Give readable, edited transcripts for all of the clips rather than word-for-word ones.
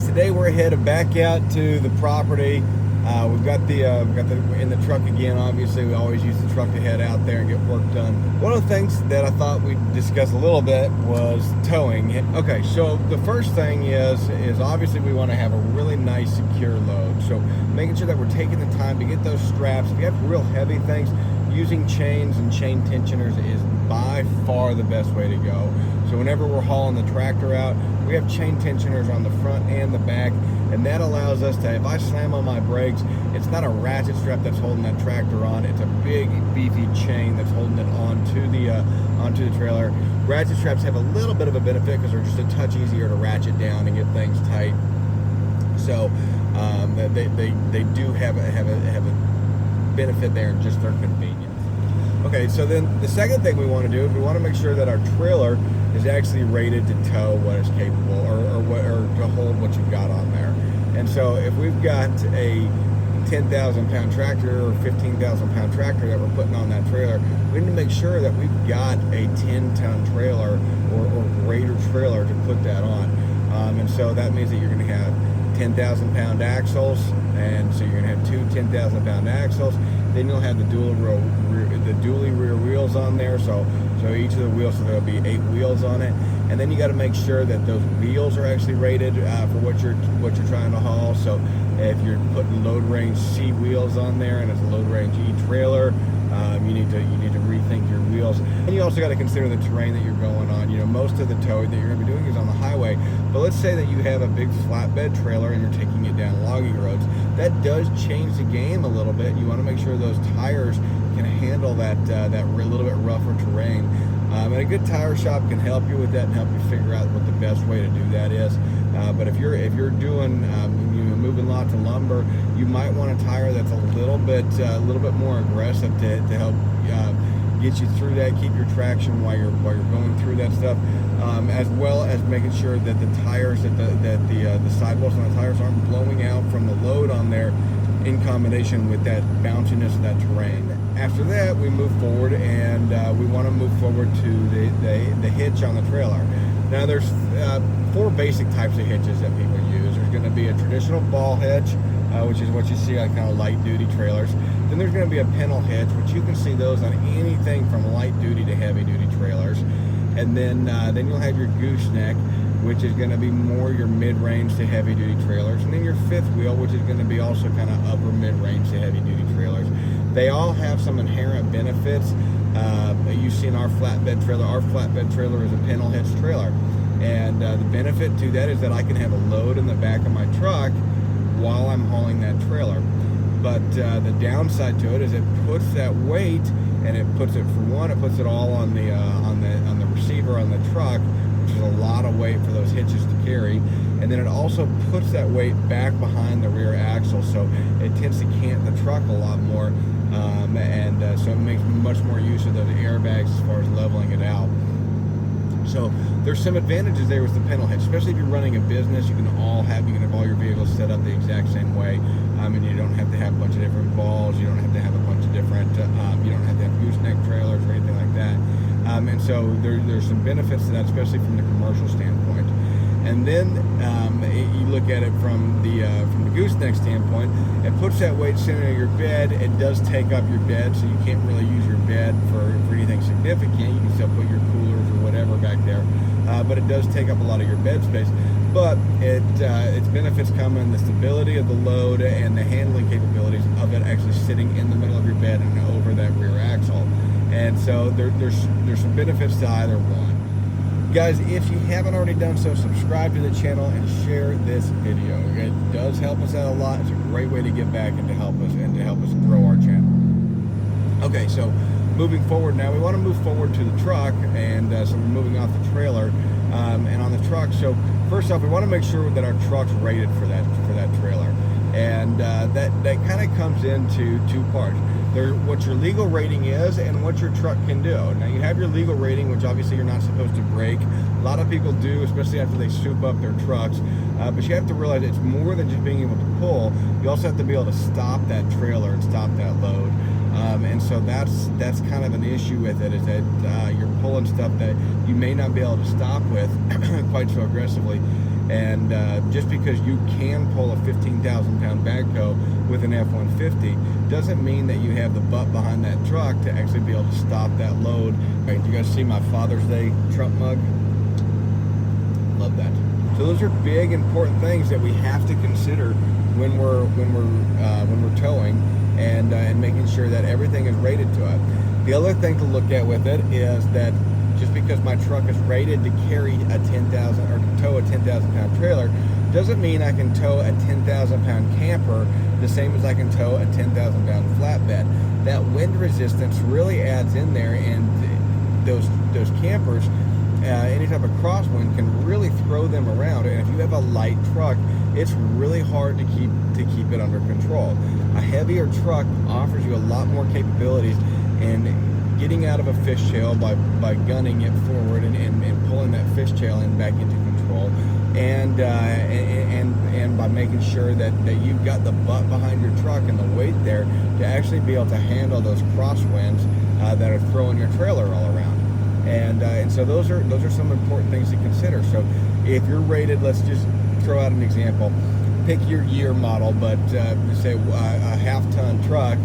today we're headed back out to the property. We've got the in the truck again. Obviously, we always use the truck to head out there and get work done. One of the things that I thought we'd discuss a little bit was towing. Okay, so the first thing is obviously we want to have a really nice, secure load. So making sure that we're taking the time to get those straps. If you have real heavy things, using chains and chain tensioners is by far the best way to go. So whenever we're hauling the tractor out, we have chain tensioners on the front and the back, and that allows us to, if I slam on my brakes, it's not a ratchet strap that's holding that tractor on, it's a big beefy chain that's holding it onto the trailer. Ratchet straps have a little bit of a benefit because they're just a touch easier to ratchet down and get things tight. So they do have a benefit there in just their convenience. Okay, so then the second thing we want to do is we want to make sure that our trailer is actually rated to tow what is capable or to hold what you've got on there. And so if we've got a 10,000 pound tractor or 15,000 pound tractor that we're putting on that trailer, we need to make sure that we've got a 10-ton trailer or greater trailer to put that on. And so that means that you're going to have 10,000 pound axles, and so you're going to have two 10,000 pound axles. Then you'll have the dually rear wheels on there, so each of the wheels, so there'll be 8 wheels on it. And then you got to make sure that those wheels are actually rated for what you're trying to haul. So if you're putting load range C wheels on there and it's a load range E trailer, you need to rethink your wheels. And you also got to consider the terrain that you're going on. You know, most of the towing that you're going to be doing is on the highway, but let's say that you have a big flatbed trailer and you're taking it down logging roads. That does change the game a little bit. You want to make sure those tires can handle that little bit rougher terrain. And a good tire shop can help you with that and help you figure out what the best way to do that is. But if you're doing moving lots of lumber, you might want a tire that's a little bit more aggressive to help get you through that, keep your traction while you're going through that stuff, as well as making sure that the tires the sidewalls on the tires aren't blowing out from the load on there in combination with that bounciness of that terrain. After that, we move forward, and we want to move forward to the hitch on the trailer. Now there's 4 basic types of hitches that people use. There's going to be a traditional ball hitch, which is what you see on kind of light duty trailers. Then there's going to be a pintle hitch, which you can see those on anything from light duty to heavy duty trailers. And then you'll have your gooseneck, which is going to be more your mid-range to heavy duty trailers. And then your fifth wheel, which is going to be also kind of upper mid-range to heavy duty trailers. They all have some inherent benefits. You see in our flatbed trailer is a pintle hitch trailer. And the benefit to that is that I can have a load in the back of my truck while I'm hauling that trailer. But the downside to it is it puts that weight, and it puts it all on the receiver on the truck, which is a lot of weight for those hitches to carry. And then it also puts that weight back behind the rear axle, so it tends to cant the truck a lot more, so it makes much more use of those airbags as far as leveling it out. So there's some advantages there with the pintle hitch, especially if you're running a business. You can have all your vehicles set up the exact same way, and you don't have to have a bunch of different balls. You don't have to have a bunch of different. You don't have to have gooseneck trailers or anything like that. And so there's some benefits to that, especially from the commercial standpoint. And then you look at it from the gooseneck standpoint. It puts that weight center of your bed. It does take up your bed, so you can't really use your bed for anything significant. You can still put your coolers or whatever back there, but it does take up a lot of your bed space. But its benefits come in the stability of the load and the handling capabilities of it actually sitting in the middle of your bed and over that rear axle. And so there's some benefits to either one. Guys, if you haven't already done so, subscribe to the channel and share this video. It does help us out a lot. It's a great way to give back and to help us grow our channel. Okay, so moving forward now, we want to move forward to the truck, and so we're moving off the trailer and on the truck. So first off, we want to make sure that our truck's rated for that trailer, and that kind of comes into 2 parts. What your legal rating is and what your truck can do. Now you have your legal rating, which obviously you're not supposed to break. A lot of people do, especially after they soup up their trucks. But you have to realize it's more than just being able to pull. You also have to be able to stop that trailer and stop that load. And so that's kind of an issue with it, is that you're pulling stuff that you may not be able to stop with quite so aggressively. And just because you can pull a 15,000 pound backhoe with an F-150 doesn't mean that you have the butt behind that truck to actually be able to stop that load. Right, you guys see my Father's Day Trump mug? Love that. So those are big, important things that we have to consider when we're towing and making sure that everything is rated to it. The other thing to look at with it is that just because my truck is rated to carry a 10,000 or to tow a 10,000 pound trailer doesn't mean I can tow a 10,000 pound camper the same as I can tow a 10,000 pound flatbed. That wind resistance really adds in there, and those campers, any type of crosswind can really throw them around. And if you have a light truck, it's really hard to keep it under control. A heavier truck offers you a lot more capabilities in getting out of a fishtail by gunning it forward and pulling that fishtail in back into control, and by making sure that you've got the butt behind your truck and the weight there to actually be able to handle those crosswinds that are throwing your trailer all around. And so those are some important things to consider. So if you're rated, let's just throw out an example. Pick your year model, but say a half-ton truck,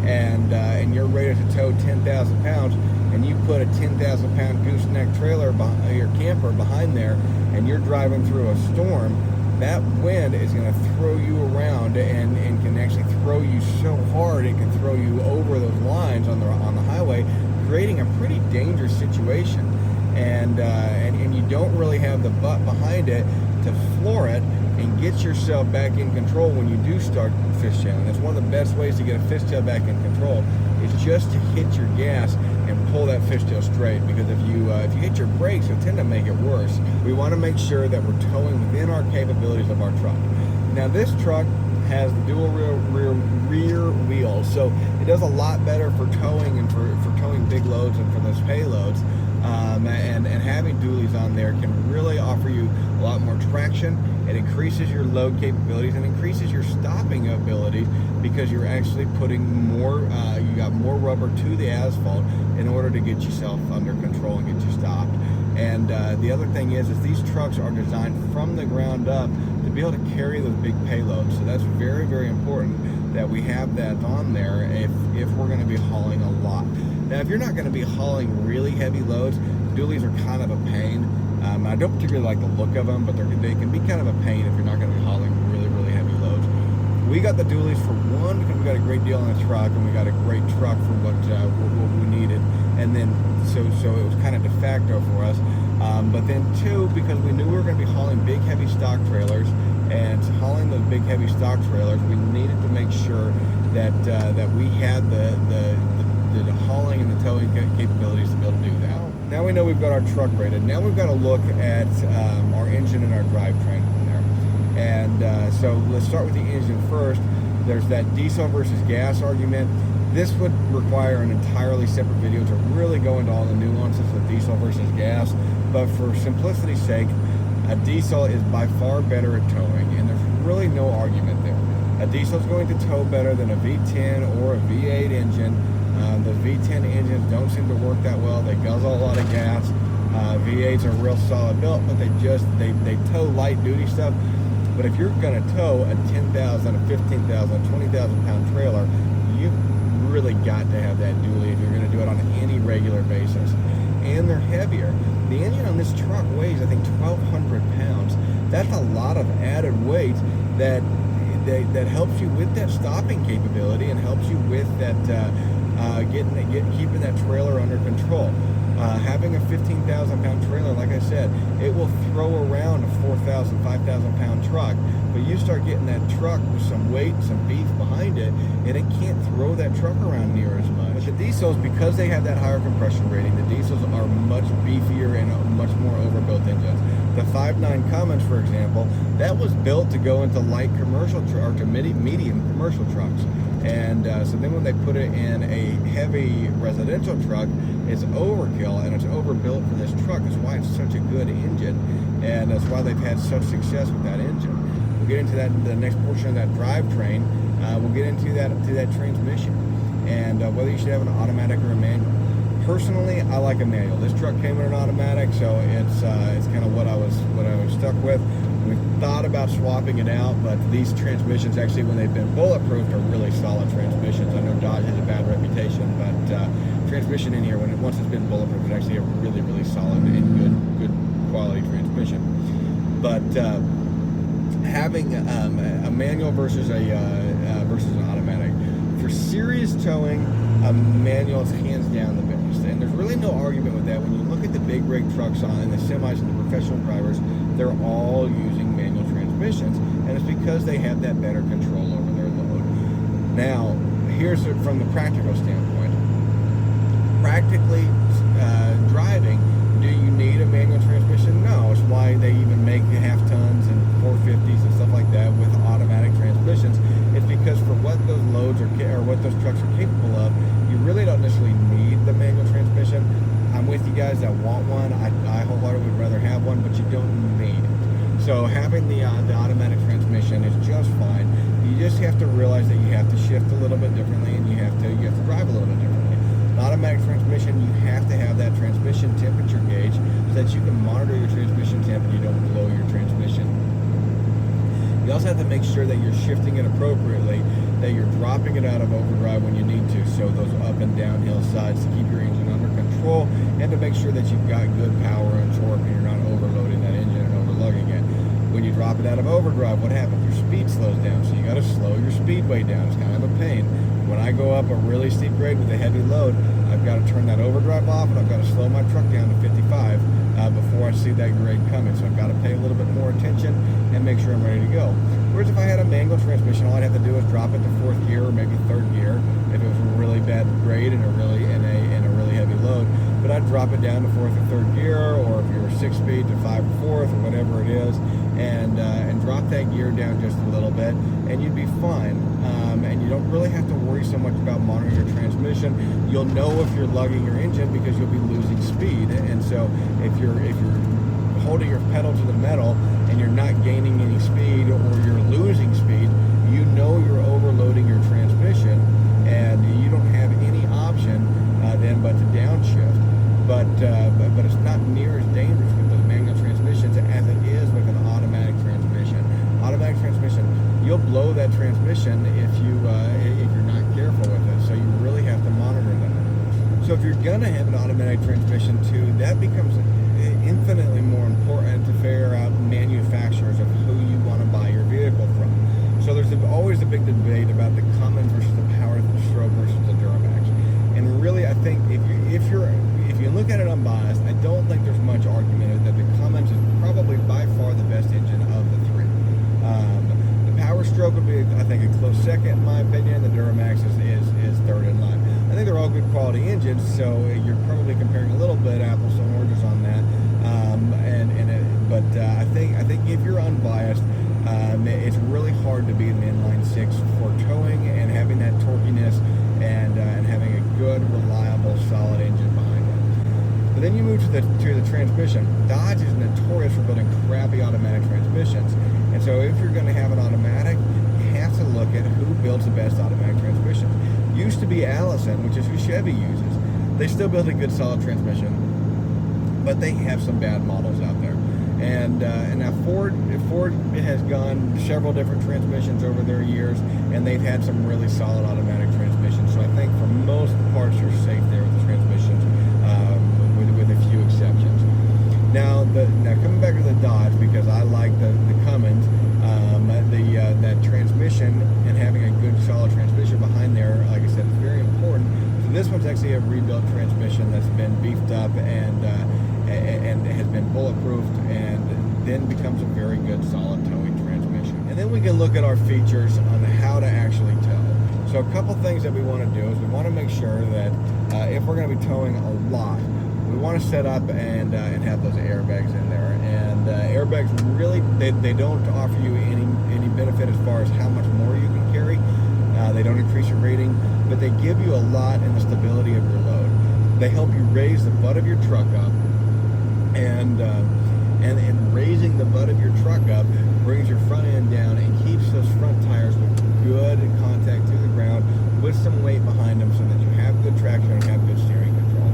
and you're rated to tow 10,000 pounds, and you put a 10,000 pound gooseneck trailer behind your camper behind there, and you're driving through a storm, that wind is going to throw you around and can actually throw you so hard it can throw you over those lines on the highway, creating a pretty dangerous situation. And you don't really have the butt behind it to floor it and get yourself back in control when you do start fishtailing. That's one of the best ways to get a fishtail back in control, is just to hit your gas and pull that fishtail straight, because if you hit your brakes, you'll tend to make it worse. We want to make sure that we're towing within our capabilities of our truck. Now this truck has the dual rear wheels, so it does a lot better for towing and for towing big loads and for those payloads. And having dualies on there can really offer you a lot more traction. It increases your load capabilities and increases your stopping ability, because you're actually putting more, you got more rubber to the asphalt in order to get yourself under control and get you stopped. And the other thing is these trucks are designed from the ground up to be able to carry those big payloads. So that's very, very important that we have that on there if we're going to be hauling a lot. Now, if you're not going to be hauling really heavy loads, dualies are kind of a pain. I don't particularly like the look of them, but they can be kind of a pain if you're not going to be hauling really, really heavy loads. We got the dualies for one, because we got a great deal on the truck, and we got a great truck for what we needed, and then so it was kind of de facto for us. But then two, because we knew we were going to be hauling big, heavy stock trailers, and hauling those big, heavy stock trailers, we needed to make sure that we had the hauling and the towing capabilities to be able to do that. Now we know we've got our truck rated. Now we've got to look at our engine and our drivetrain in there. And so let's start with the engine first. There's that diesel versus gas argument. This would require an entirely separate video to really go into all the nuances of diesel versus gas. But for simplicity's sake, a diesel is by far better at towing, and there's really no argument there. A diesel is going to tow better than a V10 or a V8 engine. The V10 engines don't seem to work that well. They guzzle a lot of gas. V8s are real solid built, but they tow light duty stuff. But if you're going to tow a 10,000, a 15,000, a 20,000 pound trailer, you've really got to have that dually if you're going to do it on any regular basis. And they're heavier. The engine on this truck weighs, I think, 1,200 pounds. That's a lot of added weight that helps you with that stopping capability and helps you with that keeping that trailer under control. Having a 15,000 pound trailer, like I said, it will throw around a 4,000, 5,000 pound truck, but you start getting that truck with some weight, some beef behind it, and it can't throw that truck around near as much. But the diesels, because they have that higher compression rating, the diesels are much beefier and much more overbuilt engines. The 5.9 Cummins, for example, that was built to go into light commercial or to medium commercial trucks. And so then when they put it in a heavy residential truck, it's overkill and it's overbuilt for this truck. That's why it's such a good engine, and that's why they've had such success with that engine. We'll get into that, the next portion of that drivetrain. We'll get into that transmission and whether you should have an automatic or a manual. Personally, I like a manual. This truck came in an automatic, so it's kind of what I was stuck with. We've thought about swapping it out, but these transmissions, actually, when they've been bulletproofed, are really solid transmissions. I know Dodge has a bad reputation, but transmission in here, once it's been bulletproof, it's actually a really, really solid and good quality transmission. But having a manual versus an automatic, for serious towing, a manual is hands down the best. And there's really no argument with that. When you look at the big rig trucks and the semis and the professional drivers, they're all using manual transmissions, and it's because they have that better control over their load. Now, here's from the practical standpoint. Practically driving, do you need a manual transmission? No. It's why they even make half tons and 450s and stuff like that with automatic transmissions. It's because for what those loads or what those trucks are capable of, you really don't necessarily need the manual transmission. I'm with you guys that want one. I wholeheartedly would rather have one, but you don't need it. So having the automatic transmission is just fine. You just have to realize that you have to shift a little bit differently, and you have to drive a little bit differently. An automatic transmission, you have to have that transmission temperature gauge so that you can monitor your transmission temp and you don't blow your transmission. You also have to make sure that you're shifting it appropriately, that you're dropping it out of overdrive when you need to, so those up and downhill sides, to keep your engine under control and to make sure that you've got good power and torque and you're not overloading that engine and overlugging it. When you drop it out of overdrive, what happens? Your speed slows down, so you got to slow your speed way down. It's kind of a pain. When I go up a really steep grade with a heavy load, I've got to turn that overdrive off, and I've got to slow my truck down to 55 before I see that grade coming. So I've got to pay a little bit more attention and make sure I'm ready to go. Whereas if I had a manual transmission, all I'd have to do is drop it to fourth gear or maybe third gear if it was a really bad grade and a really heavy load. But I'd drop it down to fourth or third gear, or if you're 6-speed to 5 or 4th or whatever it is, and drop that gear down just a little bit, and you'd be fine. And you don't really have to worry so much about monitoring your transmission. You'll know if you're lugging your engine because you'll be losing speed. And so if you're holding your pedal to the metal and you're not gaining any speed, or you're losing speed, you know you're overloading your transmission, and you don't have any option then but to downshift. But it's not near as dangerous with those manual transmissions as it is with an automatic transmission. Automatic transmission, you'll blow that transmission if you're not careful with it. So you really have to monitor that. So if you're gonna have an automatic transmission too, that becomes infinitely more important to figure out manufacturers of who you want to buy your vehicle from. So there's always a big debate about the Cummins versus the Power Stroke versus the Duramax. And really, I think if you look at it unbiased, I don't think there's much argument that the Cummins is probably by far the best engine of the three. The Power Stroke would be, I think, a close second in my opinion. The Duramax is third in line. I think they're all good quality engines, so you're probably comparing a little bit apples to oranges on that. But I think if you're unbiased, it's really hard to beat an inline six for towing and having that torquiness and having a good, reliable, solid engine behind it. But then you move to the transmission. Dodge is notorious for building crappy automatic transmissions, and so if you're going to have an automatic, you have to look at who builds the best automatic transmissions. Used to be Allison, which is who Chevy uses. They still build a good, solid transmission, but they have some bad models out there. And now Ford has gone several different transmissions over their years, and they've had some really solid automatic transmissions. So I think for most parts you're safe there with the transmissions, with a few exceptions. Now coming back to the Dodge, because I like the Cummins, that transmission and having a good solid transmission behind there, like I said, is very important. So this one's actually a rebuilt transmission that's been beefed up and has been bulletproofed, and then becomes a very good solid towing transmission. And then we can look at our features on how to actually tow. So a couple things that we want to do is we want to make sure that if we're going to be towing a lot, we want to set up and have those airbags in there. And airbags really, they don't offer you any benefit as far as how much more you can carry. They don't increase your rating, but they give you a lot in the stability of your load. They help you raise the butt of your truck up, and raising the butt of your truck up brings your front end down and keeps those front tires with good contact to the ground with some weight behind them, so that you have good traction and have good steering control.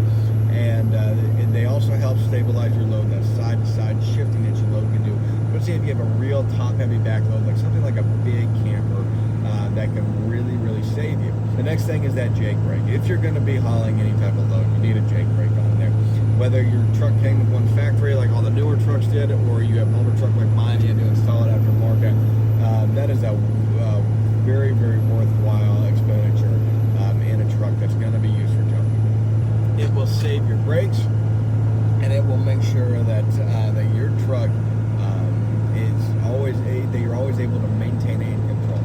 backload, like something like a big camper, that can really, really save you. The next thing is that jake brake. If you're going to be hauling any type of load, you need a jake brake on there. Whether your truck came with one factory like all the newer trucks did, or you have an older truck like mine, you had to install it aftermarket, that is a very, very worthwhile expenditure in a truck that's going to be used for towing. It will save your brakes, and it will make sure that that your truck that you're always able to maintain air control.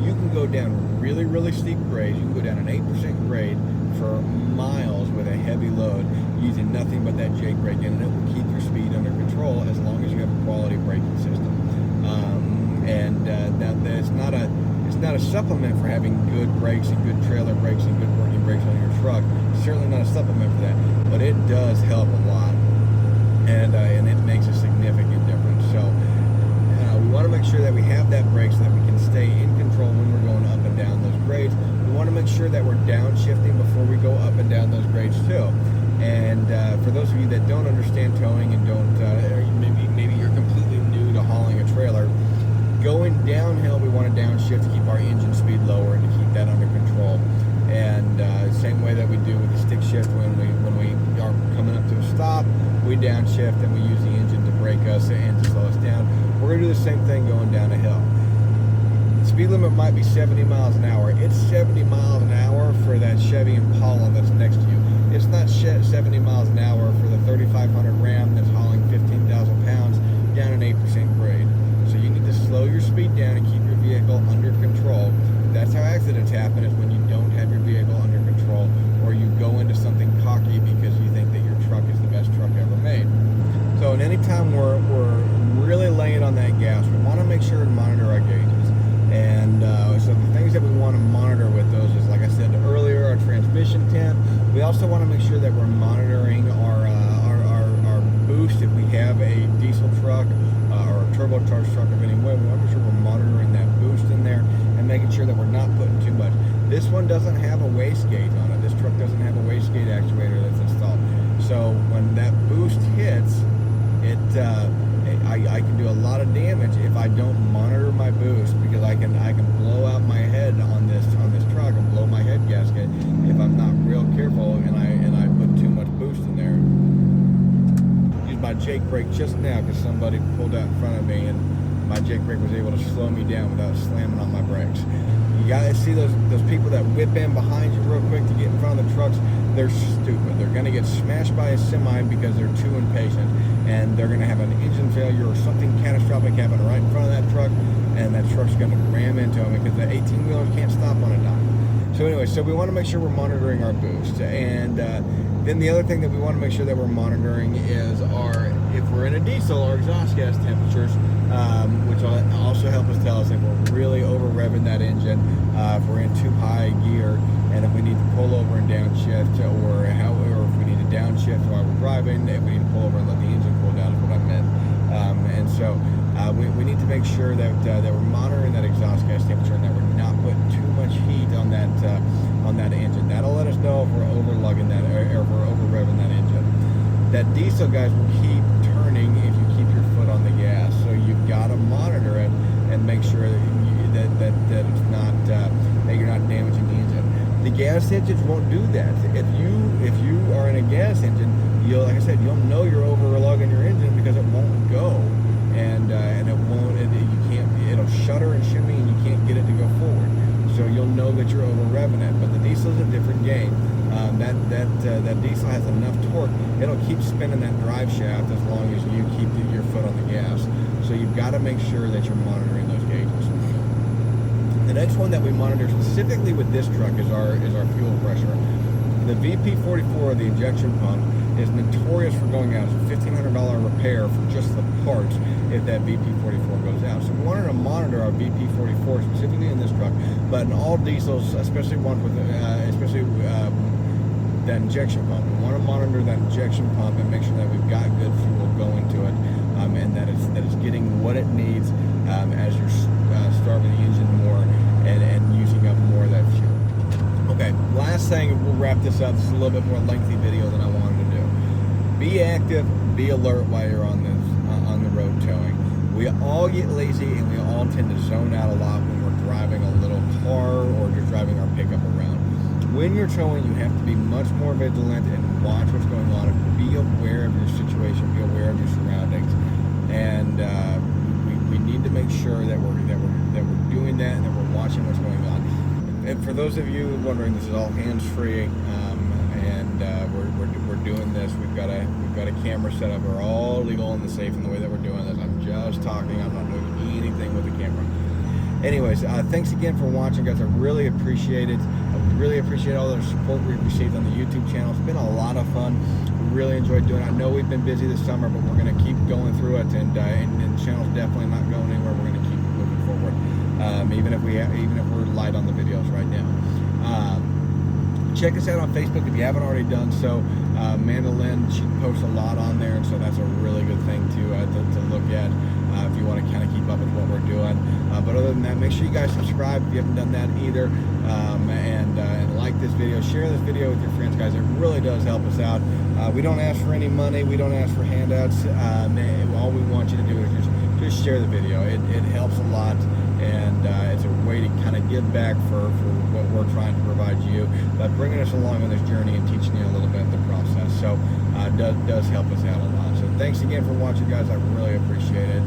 You can go down really, really steep grades. You can go down an 8% grade for miles with a heavy load using nothing but that jake brake, and it will keep your speed under control as long as you have a quality braking system. It's not a supplement for having good brakes and good trailer brakes and good working brakes on your truck. Certainly not a supplement for that, but it does help a lot, and it makes a significant difference. So we want to make sure that we have that brake so that we can stay in control when we're going up and down those grades. We want to make sure that we're downshifting before we go up and down those grades too. And for those of you that don't understand towing and don't, maybe you're completely new to hauling a trailer, going downhill, we want to downshift to keep our engine speed lower and to keep that under control. And same way that we do with the stick shift when we are coming up to a stop, we downshift and we use the engine to brake us and to slow us down. We're going to do the same thing going down a hill. The speed limit might be 70 miles an hour. It's 70 miles an hour for that Chevy Impala that's next to you. It's not 70 miles an hour for the 3500 Ram that's hauling 15,000 pounds down an 8% grade. So you need to slow your speed down and keep your vehicle under control. That's how accidents happen, is when you don't have your vehicle under control, or you go into something cocky because you think that your truck is the best truck ever made. So at any time we're really laying on that gas, we want to make sure and monitor our gauges. And so the things that we want to monitor with those is, like I said earlier, our transmission temp. We also want to make sure that we're monitoring our boost. If we have a diesel truck or a turbocharged truck of any way, we want to make sure we're monitoring that boost in there and making sure that we're not putting too much. This one doesn't have a wastegate on it. This truck doesn't have a wastegate actuator that's installed. So when that boost hits, I can do a lot of damage if I don't monitor my boost, because I can blow out my head on this truck and blow my head gasket if I'm not real careful and I put too much boost in there. Used my jake brake just now because somebody pulled out in front of me, and my jake brake was able to slow me down without slamming on my brakes. You guys see those people that whip in behind you real quick to get in front of the trucks? They're stupid. They're going to get smashed by a semi because they're too impatient, and they're going to have an engine failure or something catastrophic happen right in front of that truck, and that truck's going to ram into them because the 18-wheelers can't stop on a dime. So anyway, so we want to make sure we're monitoring our boost, and then the other thing that we want to make sure that we're monitoring is if we're in a diesel, our exhaust gas temperatures, which will also help us tell us if we're really over revving that engine, if we're in too high gear, and if we need to pull over and downshift, or if we need to downshift while we're driving, if we need to pull over and let the engine cool down is what I meant. And so we need to make sure that we're monitoring that exhaust gas temperature and that we're not putting too much heat on that engine. That'll let us know if we're overlugging that, or if we're over revving that engine. That diesel, guys, will keep turning if you keep your foot on the gas. So you've got to monitor it and make sure that it's not that you're not damaging the engine. The gas engines won't do that. If you are in a gas engine, like I said, you'll know you're overlugging your engine because it won't go, and it won't. You can't. It'll shudder and shimmy, and you can't get it to go forward. So you'll know that you're over revving it. But the diesel is a different game. That diesel has enough torque; it'll keep spinning that drive shaft as long as you keep your foot on the gas. So you've got to make sure that you're monitoring those gauges. The next one that we monitor specifically with this truck is our fuel pressure. The VP44, the injection pump, is notorious for going out. It's a $1,500 repair for just the parts if that VP44 goes out. So we wanted to monitor our VP44 specifically in this truck, but in all diesels, especially ones with that injection pump. We want to monitor that injection pump and make sure that we've got good fuel going to it, and that it's getting what it needs as you're starving the engine more and using up more of that fuel. Okay, last thing, we'll wrap this up. This is a little bit more lengthy video than I wanted to do. Be active, be alert while you're on the road towing. We all get lazy, and we all tend to zone out a lot when we're driving a little car or just driving our pickup around. When you're towing, you have to be much more vigilant and watch what's going on. Be aware of your situation. Be aware of your surroundings, and we need to make sure that we're doing that and that we're watching what's going on. And for those of you wondering, this is all hands-free, and we're doing this. We've got a camera set up. We're all legal and safe in the way that we're doing this. I'm just talking. I'm not doing anything with the camera. Anyways, thanks again for watching, guys. I really appreciate it. I really appreciate all the support we've received on the YouTube channel. It's been a lot of fun. We really enjoyed doing it. I know we've been busy this summer, but we're going to keep going through it, and the channel's definitely not going anywhere. We're going to keep moving forward, even if we're light on the videos right now. Check us out on Facebook if you haven't already done so. Amanda Lynn, she posts a lot on there, and so that's a really good thing to look at if you want to kind of keep up with what we're doing. But other than that, make sure you guys subscribe if you haven't done that either, and like this video, share this video with your friends, guys. It really does help us out. We don't ask for any money. We don't ask for handouts. All we want you to do is just share the video. It helps a lot, and it's a way to kind of give back for what we're trying to provide you by bringing us along on this journey and teaching you a little bit of the process. So it does help us out a lot. So thanks again for watching, guys. I really appreciate it.